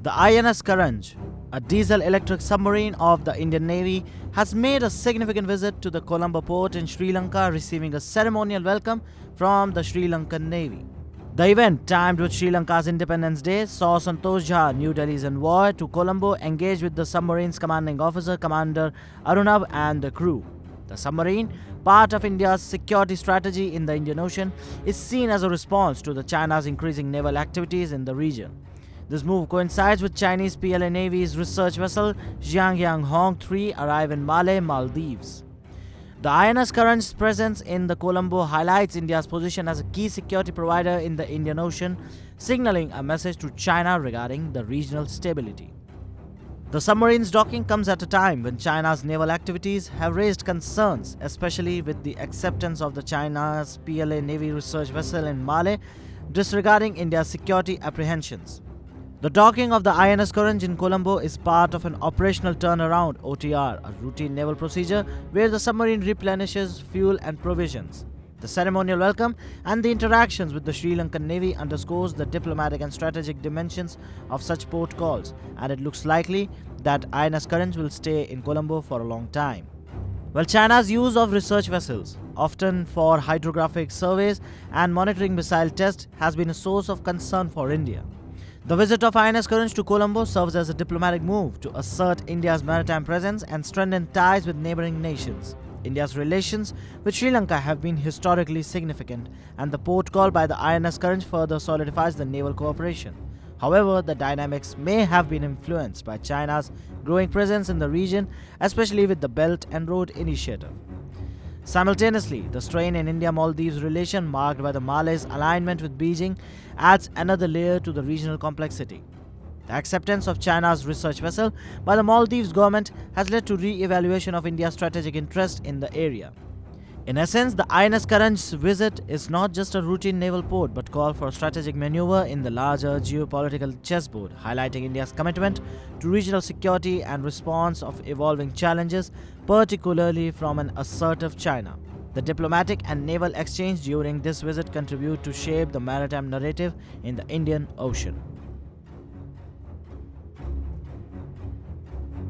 The INS Karanj, a diesel-electric submarine of the Indian Navy, has made a significant visit to the Colombo port in Sri Lanka, receiving a ceremonial welcome from the Sri Lankan Navy. The event, timed with Sri Lanka's Independence Day, saw Santosh Jha, New Delhi's envoy to Colombo, engage with the submarine's commanding officer, Commander Arunab, and the crew. The submarine, part of India's security strategy in the Indian Ocean, is seen as a response to China's increasing naval activities in the region. This move coincides with Chinese PLA Navy's research vessel Zhangyang Hong 3 arrive in Maldives. The INS Karanj's presence in the Colombo highlights India's position as a key security provider in the Indian Ocean, signaling a message to China regarding the regional stability. The submarine's docking comes at a time when China's naval activities have raised concerns, especially with the acceptance of the China's PLA Navy research vessel in Malé, disregarding India's security apprehensions. The docking of the INS Karanj in Colombo is part of an operational turnaround (OTR), a routine naval procedure where the submarine replenishes fuel and provisions. The ceremonial welcome and the interactions with the Sri Lankan Navy underscores the diplomatic and strategic dimensions of such port calls, and it looks likely that INS Karanj will stay in Colombo for a long time. While China's use of research vessels, often for hydrographic surveys and monitoring missile tests, has been a source of concern for India. The visit of INS Karanj to Colombo serves as a diplomatic move to assert India's maritime presence and strengthen ties with neighboring nations. India's relations with Sri Lanka have been historically significant, and the port call by the INS Karanj further solidifies the naval cooperation. However, the dynamics may have been influenced by China's growing presence in the region, especially with the Belt and Road Initiative. Simultaneously, the strain in India-Maldives relation, marked by the Malay's alignment with Beijing, adds another layer to the regional complexity. The acceptance of China's research vessel by the Maldives government has led to re-evaluation of India's strategic interest in the area. In essence, the INS Karanj's visit is not just a routine naval port but call for strategic maneuver in the larger geopolitical chessboard, highlighting India's commitment to regional security and response of evolving challenges, particularly from an assertive China. The diplomatic and naval exchange during this visit contribute to shape the maritime narrative in the Indian Ocean.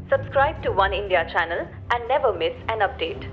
Subscribe to One India channel and never miss an update.